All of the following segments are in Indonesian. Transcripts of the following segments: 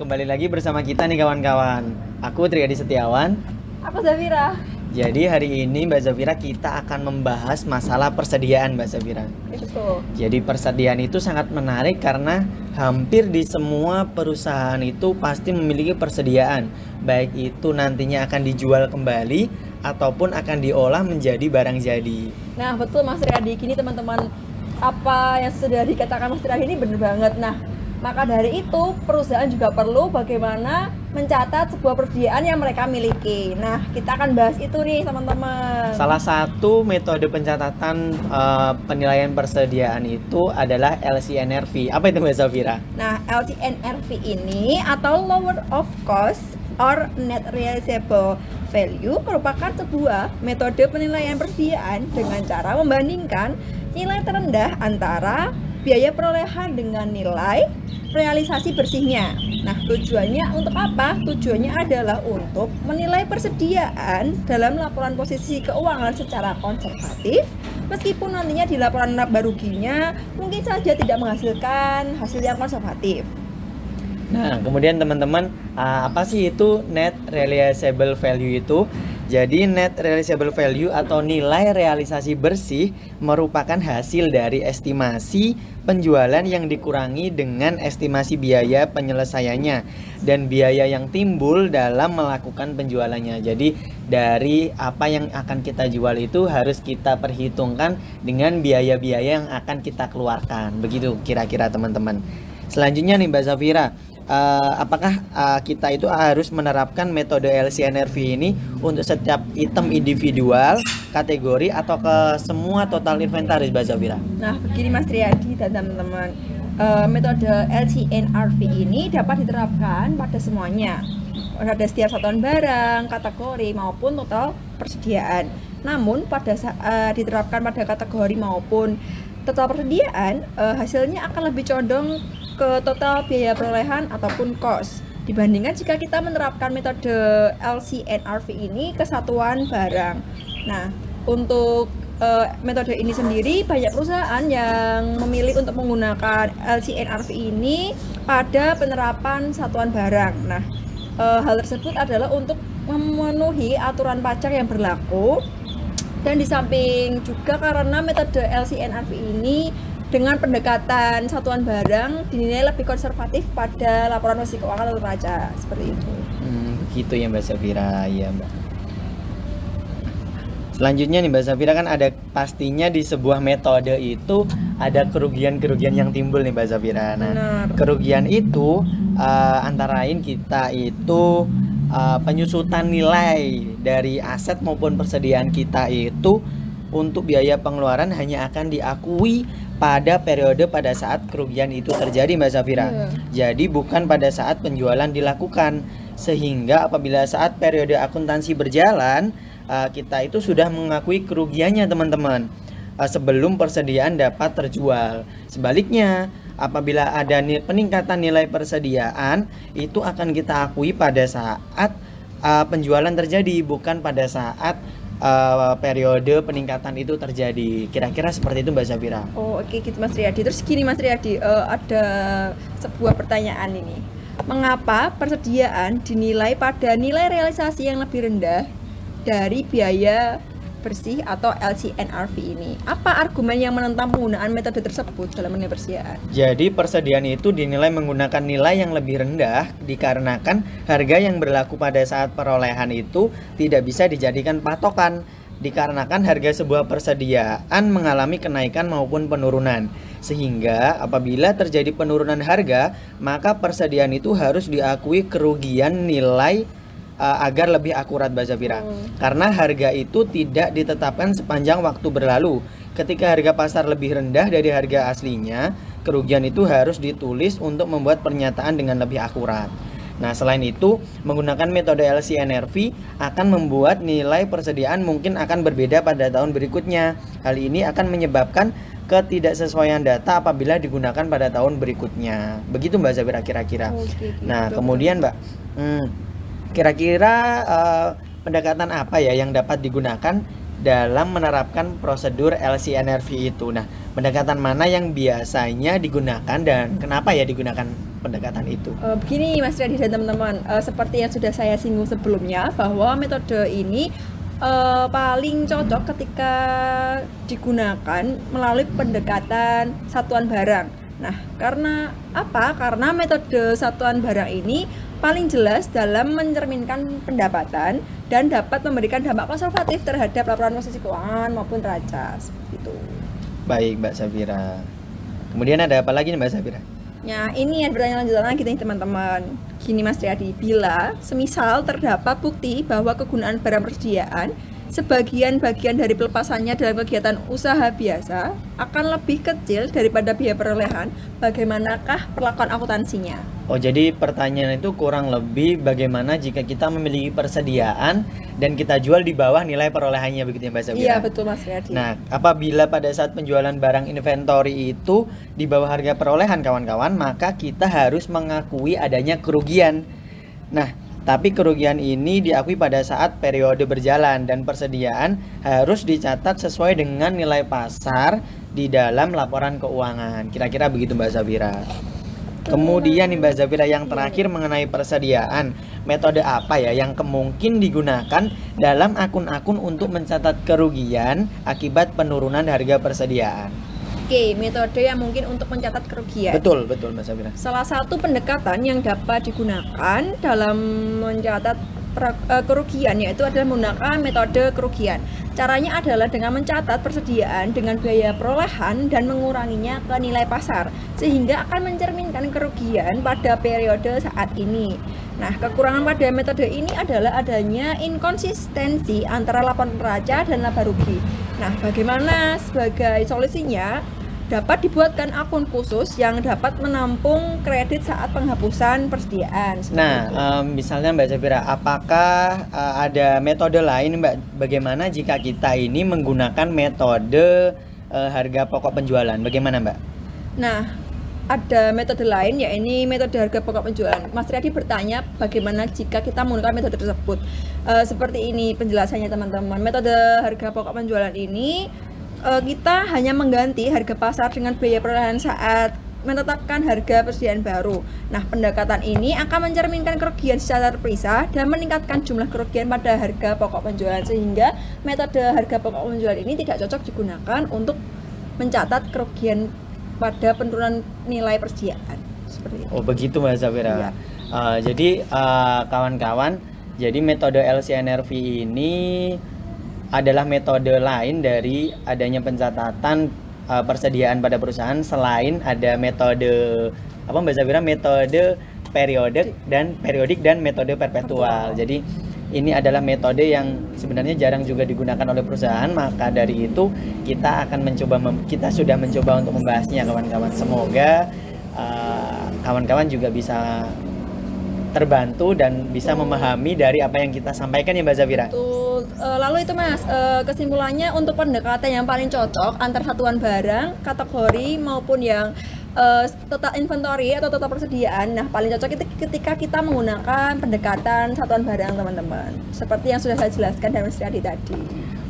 kembali lagi bersama kita nih kawan-kawan. Aku Triadi Setiawan. Aku Zafira. Jadi hari ini Mbak Zafira kita akan membahas masalah persediaan Mbak Zafira. Betul. Jadi persediaan itu sangat menarik karena hampir di semua perusahaan itu pasti memiliki persediaan. Baik itu nantinya akan dijual kembali ataupun akan diolah menjadi barang jadi. Nah betul Mas Triadi, gini teman-teman, apa yang sudah dikatakan Mas Triadi ini benar banget. Nah maka dari itu perusahaan juga perlu bagaimana mencatat sebuah persediaan yang mereka miliki. Nah kita akan bahas itu nih teman-teman. Salah satu metode pencatatan penilaian persediaan itu adalah LCNRV. Apa itu Mbak Zafira? Nah LCNRV ini atau Lower of Cost or Net Realizable Value merupakan sebuah metode penilaian persediaan dengan cara membandingkan nilai terendah antara biaya perolehan dengan nilai realisasi bersihnya. Nah, tujuannya untuk apa? Tujuannya adalah untuk menilai persediaan dalam laporan posisi keuangan secara konservatif, meskipun nantinya di laporan laba ruginya mungkin saja tidak menghasilkan hasil yang konservatif. Nah, kemudian teman-teman, apa sih itu net realizable value itu? Jadi net realizable value atau nilai realisasi bersih merupakan hasil dari estimasi penjualan yang dikurangi dengan estimasi biaya penyelesaiannya dan biaya yang timbul dalam melakukan penjualannya. Jadi dari apa yang akan kita jual itu harus kita perhitungkan dengan biaya-biaya yang akan kita keluarkan. Begitu kira-kira teman-teman. Selanjutnya nih Mbak Zafira, apakah kita itu harus menerapkan metode LCNRV ini untuk setiap item individual, kategori, atau ke semua total inventaris Mbak Zafira? Nah begini Mas Triadi dan teman-teman, metode LCNRV ini dapat diterapkan pada semuanya, pada setiap satuan barang, kategori maupun total persediaan. Namun pada saat diterapkan pada kategori maupun total persediaan, hasilnya akan lebih condong ke total biaya perolehan ataupun cost dibandingkan jika kita menerapkan metode LCNRV ini ke satuan barang. Nah, untuk metode ini sendiri banyak perusahaan yang memilih untuk menggunakan LCNRV ini pada penerapan satuan barang. Nah, hal tersebut adalah untuk memenuhi aturan pajak yang berlaku, dan di samping juga karena metode LCNRV ini dengan pendekatan satuan barang dinilai lebih konservatif pada laporan posisi keuangan atau neraca, seperti itu. Gitu ya Mbak Zafira, ya Mbak. Selanjutnya nih Mbak Zafira, kan ada pastinya di sebuah metode itu ada kerugian-kerugian yang timbul nih Mbak Zafira. Nah, Benar. kerugian itu antara lain kita itu penyusutan nilai dari aset maupun persediaan kita itu untuk biaya pengeluaran hanya akan diakui pada periode pada saat kerugian itu terjadi Mbak Zafira. Jadi bukan pada saat penjualan dilakukan. Sehingga apabila saat periode akuntansi berjalan, kita itu sudah mengakui kerugiannya teman-teman, sebelum persediaan dapat terjual. Sebaliknya, apabila ada peningkatan nilai persediaan, itu akan kita akui pada saat penjualan terjadi, bukan pada saat periode peningkatan itu terjadi. Kira-kira seperti itu Mbak Zafira. Oh oke gitu Mas Riyadi. Terus gini Mas Riyadi, ada sebuah pertanyaan ini. Mengapa persediaan dinilai pada nilai realisasi yang lebih rendah dari biaya bersih atau LCNRV ini? Apa argumen yang menentang penggunaan metode tersebut dalam menilai persediaan? Jadi persediaan itu dinilai menggunakan nilai yang lebih rendah dikarenakan harga yang berlaku pada saat perolehan itu tidak bisa dijadikan patokan, dikarenakan harga sebuah persediaan mengalami kenaikan maupun penurunan. Sehingga apabila terjadi penurunan harga, maka persediaan itu harus diakui kerugian nilai agar lebih akurat Mbak Zafira. Karena harga itu tidak ditetapkan sepanjang waktu berlalu. Ketika harga pasar lebih rendah dari harga aslinya, kerugian itu harus ditulis untuk membuat pernyataan dengan lebih akurat. Nah, selain itu, menggunakan metode LCNRV akan membuat nilai persediaan mungkin akan berbeda pada tahun berikutnya. Hal ini akan menyebabkan ketidaksesuaian data apabila digunakan pada tahun berikutnya. Begitu Mbak Zafira kira-kira. Oke, gitu. Nah, kemudian Mbak, kira-kira pendekatan apa ya yang dapat digunakan dalam menerapkan prosedur LCNRV itu? Nah, pendekatan mana yang biasanya digunakan dan kenapa ya digunakan pendekatan itu? Begini Mas Riyadi dan teman-teman, seperti yang sudah saya singgung sebelumnya bahwa metode ini paling cocok ketika digunakan melalui pendekatan satuan barang. Nah, karena apa? Karena metode satuan barang ini paling jelas dalam mencerminkan pendapatan dan dapat memberikan dampak konservatif terhadap laporan posisi keuangan maupun neraca, seperti itu. Baik Mbak Safira. Kemudian ada apa lagi nih Mbak Safira? Nah, ini yang pertanyaan lanjutan lagi nih teman-teman. Gini Mas Riyadi, bila semisal terdapat bukti bahwa kegunaan barang persediaan sebagian bagian dari pelepasannya dalam kegiatan usaha biasa akan lebih kecil daripada biaya perolehan, bagaimanakah perlakuan akuntansinya? Oh, jadi pertanyaan itu kurang lebih bagaimana jika kita memiliki persediaan dan kita jual di bawah nilai perolehannya, begitu ya Mbak Safira? Iya, betul Mas Riyadi. Nah, apabila pada saat penjualan barang inventory itu di bawah harga perolehan kawan-kawan, maka kita harus mengakui adanya kerugian. Nah, tapi kerugian ini diakui pada saat periode berjalan dan persediaan harus dicatat sesuai dengan nilai pasar di dalam laporan keuangan. Kira-kira begitu Mbak Safira. Kemudian nih Mbak Safira, yang terakhir mengenai persediaan, metode apa ya yang kemungkinan digunakan dalam akun-akun untuk mencatat kerugian akibat penurunan harga persediaan? Oke, metode yang mungkin untuk mencatat kerugian. Betul Mbak Safira. Salah satu pendekatan yang dapat digunakan dalam mencatat kerugian yaitu adalah menggunakan metode kerugian. Caranya adalah dengan mencatat persediaan dengan biaya perolehan dan menguranginya ke nilai pasar, sehingga akan mencerminkan kerugian pada periode saat ini. Nah, kekurangan pada metode ini adalah adanya inkonsistensi antara laporan neraca dan laba rugi. Nah, bagaimana sebagai solusinya? Dapat dibuatkan akun khusus yang dapat menampung kredit saat penghapusan persediaan. Misalnya Mbak Safira, apakah ada metode lain Mbak? Bagaimana jika kita ini menggunakan metode harga pokok penjualan? Bagaimana Mbak? Nah, ada metode lain, yakni metode harga pokok penjualan. Mas Riyadi bertanya bagaimana jika kita menggunakan metode tersebut. Seperti ini penjelasannya teman-teman. Metode harga pokok penjualan ini kita hanya mengganti harga pasar dengan biaya perolehan saat menetapkan harga persediaan baru. Nah, pendekatan ini akan mencerminkan kerugian secara terpisah dan meningkatkan jumlah kerugian pada harga pokok penjualan, sehingga metode harga pokok penjualan ini tidak cocok digunakan untuk mencatat kerugian pada penurunan nilai persediaan. Seperti itu. Oh, begitu Mbak Safira. Iya. Jadi kawan-kawan, jadi metode LCNRV ini adalah metode lain dari adanya pencatatan persediaan pada perusahaan, selain ada metode apa Mbak Safira, metode periodik dan metode perpetual. Jadi ini adalah metode yang sebenarnya jarang juga digunakan oleh perusahaan, maka dari itu kita akan kita sudah mencoba untuk membahasnya kawan-kawan. Semoga kawan-kawan juga bisa terbantu dan bisa memahami dari apa yang kita sampaikan ya Mbak Safira. Lalu itu Mas, kesimpulannya untuk pendekatan yang paling cocok antar satuan barang, kategori maupun yang total inventory atau total persediaan. Nah, paling cocok itu ketika kita menggunakan pendekatan satuan barang teman-teman. Seperti yang sudah saya jelaskan dari Mas Riyadi tadi.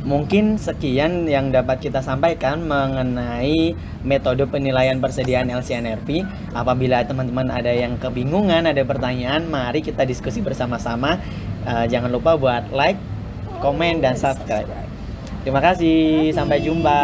Mungkin sekian yang dapat kita sampaikan mengenai metode penilaian persediaan LCNRV. Apabila teman-teman ada yang kebingungan, ada pertanyaan, mari kita diskusi bersama-sama. Jangan lupa buat like, komen, dan subscribe. Terima kasih. Sampai jumpa.